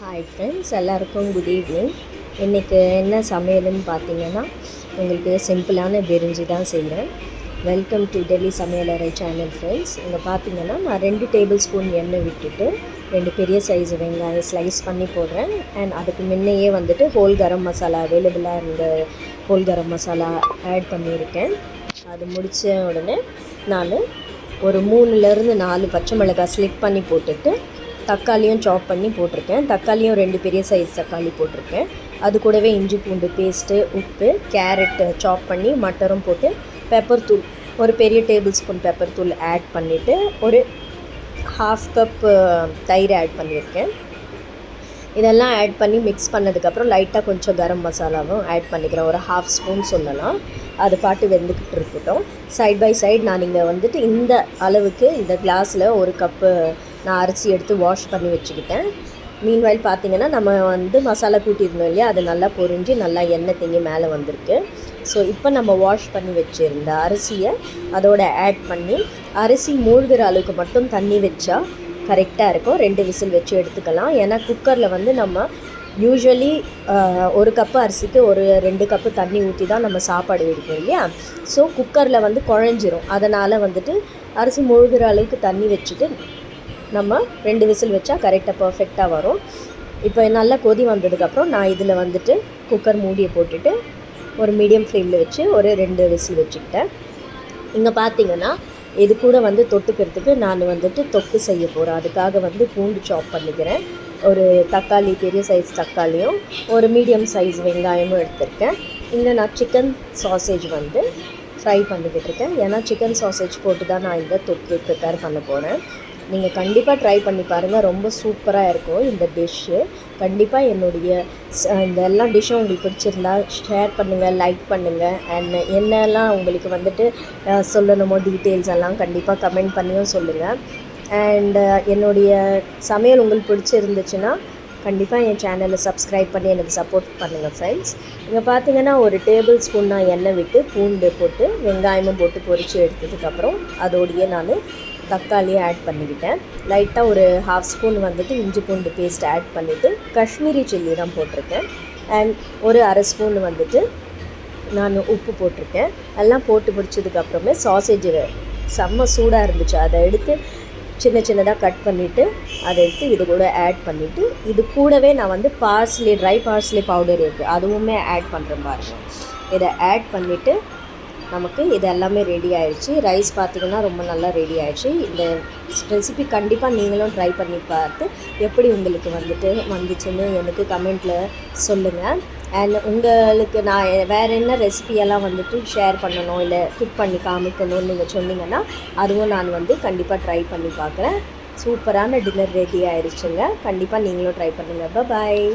Hi friends, எல்லாருக்கும் good evening. இன்றைக்கி என்ன சமையல்னு பார்த்தீங்கன்னா, உங்களுக்கு சிம்பிளான பிரிஞ்சி தான் செய்கிறேன். வெல்கம் டு டெல்லி சமையலறை சேனல் ஃப்ரெண்ட்ஸ். இங்கே பார்த்தீங்கன்னா நான் 2 டேபிள் ஸ்பூன் எண்ணெய் விட்டுட்டு 2 பெரிய சைஸ் வெங்காயம் ஸ்லைஸ் பண்ணி போடுறேன். அண்ட் அதுக்கு முன்னையே வந்துட்டு ஹோல் கரம் மசாலா அவைலபிளாக இருந்த ஹோல் கரம் மசாலா ஆட் பண்ணியிருக்கேன். அது முடித்த உடனே நான் ஒரு 3லேருந்து 4 பச்சை மிளகாய் ஸ்லிப் பண்ணி போட்டுட்டு தக்காளியும் சாப் பண்ணி போட்டிருக்கேன். தக்காளியும் 2 பெரிய சைஸ் தக்காளி போட்டிருக்கேன். அது கூடவே இஞ்சி பூண்டு பேஸ்ட்டு, உப்பு, கேரட்டு சாப் பண்ணி மட்டரும் போட்டு பெப்பர் தூள் ஒரு பெரிய டேபிள் ஸ்பூன் பெப்பர் தூள் ஆட் பண்ணிவிட்டு ஒரு 1/2 கப் தயிர் ஆட் பண்ணியிருக்கேன். இதெல்லாம் ஆட் பண்ணி மிக்ஸ் பண்ணதுக்கப்புறம் லைட்டாக கொஞ்சம் கரம் மசாலாவும் ஆட் பண்ணிக்கிறேன். ஒரு 1/2 ஸ்பூன் சொல்லலாம். அது பாட்டு வெந்துக்கிட்டு இருக்கட்டும். சைட் பை சைட் நான் இங்கே வந்துட்டு இந்த அளவுக்கு இந்த கிளாஸில் ஒரு கப்பு நான் அரிசி எடுத்து வாஷ் பண்ணி வச்சுக்கிட்டேன். மீன்வாயில் பார்த்திங்கன்னா நம்ம மசாலா கூட்டியிருந்தோம் இல்லையா, அது நல்லா பொரிஞ்சு நல்லா எண்ணெய் தேங்கி மேலே வந்திருக்கு. ஸோ இப்போ நம்ம வாஷ் பண்ணி வச்சுருந்த அரிசியை அதோட ஆட் பண்ணி அரிசி மூழ்கிற அளவுக்கு மட்டும் தண்ணி வச்சா கரெக்டாக இருக்கும். 2 விசில் வச்சு எடுத்துக்கலாம். ஏன்னா குக்கரில் நம்ம யூஸ்வலி ஒரு கப்பு அரிசிக்கு ஒரு 2 கப்பு தண்ணி ஊற்றி தான் நம்ம சாப்பாடு வைப்போம் இல்லையா. ஸோ குக்கரில் குழஞ்சிரும். அதனால் அரிசி மூழ்கிற அளவுக்கு தண்ணி வச்சுட்டு நம்ம 2 விசில் வச்சா கரெக்டாக பர்ஃபெக்டாக வரும். இப்போ நல்லா கொதி வந்ததுக்கப்புறம் நான் இதில் குக்கர் மூடியை போட்டுட்டு ஒரு மீடியம் ஃப்ளேமில் வச்சு ஒரு 2 விசில் வச்சுக்கிட்டேன். இங்கே பார்த்திங்கன்னா இது கூட தொட்டுக்கிறதுக்கு நான் தொக்கு செய்ய போகிறேன். அதுக்காக பூண்டு சாப் பண்ணிக்கிறேன். ஒரு தக்காளி, பெரிய சைஸ் தக்காளியும் ஒரு மீடியம் சைஸ் வெங்காயமும் எடுத்திருக்கேன். இங்கே நான் சிக்கன் சாசேஜ் ஃப்ரை பண்ணிக்கிட்டு இருக்கேன். ஏன்னா சிக்கன் சாசேஜ் போட்டு தான் நான் இந்த தொக்கு ப்ரிப்பேர் பண்ண போகிறேன். நீங்கள் கண்டிப்பாக ட்ரை பண்ணி பாருங்கள். ரொம்ப சூப்பராக இருக்கும் இந்த டிஷ்ஷு. கண்டிப்பாக என்னுடைய இந்த எல்லா டிஷ்ஷும் உங்களுக்கு பிடிச்சிருந்தா ஷேர் பண்ணுங்கள், லைக் பண்ணுங்கள். அண்ட் என்னெல்லாம் உங்களுக்கு சொல்லணுமோ டீட்டெயில்ஸ் எல்லாம் கண்டிப்பாக கமெண்ட் பண்ணியும் சொல்லுங்கள். அண்ட் என்னுடைய சமையல் உங்களுக்கு பிடிச்சிருந்துச்சுன்னா கண்டிப்பாக என் சேனலை சப்ஸ்கிரைப் பண்ணி எனக்கு சப்போர்ட் பண்ணுங்கள் ஃப்ரெண்ட்ஸ். இங்கே பார்த்தீங்கன்னா ஒரு டேபிள் ஸ்பூன் நான் எண்ணெய் விட்டு பூண்டு போட்டு வெங்காயமும் போட்டு பொரித்து எடுத்ததுக்கப்புறம் அதோடையே நான் தக்காளியை ஆட் பண்ணிக்கிட்டேன். லைட்டாக ஒரு 1/2 ஸ்பூன் இஞ்சி பூண்டு பேஸ்ட் ஆட் பண்ணிவிட்டு காஷ்மீரி சில்லி தான் போட்டிருக்கேன். அண்ட் ஒரு 1/2 ஸ்பூன் நான் உப்பு போட்டிருக்கேன். எல்லாம் போட்டு பிடிச்சதுக்கப்புறமே சாசேஜ் செம்ம சூடாக இருந்துச்சு. அதை எடுத்து சின்ன சின்னதாக கட் பண்ணிவிட்டு அதை எடுத்து இது கூட ஆட் பண்ணிவிட்டு இது கூடவே நான் பார்ஸ்லி, ட்ரை பார்ஸ்லி பவுடர் இருக்குது, அதுவுமே ஆட் பண்ணுறேன் பாருங்கள். இதை ஆட் பண்ணிவிட்டு நமக்கு இது எல்லாமே ரெடி ஆகிடுச்சு. ரைஸ் பார்த்திங்கன்னா ரொம்ப நல்லா ரெடி ஆகிடுச்சு. இந்த ரெசிபி கண்டிப்பாக நீங்களும் ட்ரை பண்ணி பார்த்து எப்படி உங்களுக்கு வந்துச்சுன்னு எனக்கு கமெண்ட்டில் சொல்லுங்கள். அண்ட் உங்களுக்கு நான் வேறு என்ன ரெசிபியெல்லாம் ஷேர் பண்ணணும் இல்லை குக் பண்ணி காமிக்கணும்னு நீங்கள் சொன்னீங்கன்னா அதுவும் நான் கண்டிப்பாக ட்ரை பண்ணி பார்க்குறேன். சூப்பரான டின்னர் ரெடி ஆகிடுச்சுங்க. கண்டிப்பாக நீங்களும் ட்ரை பண்ணுங்கள். பாய்.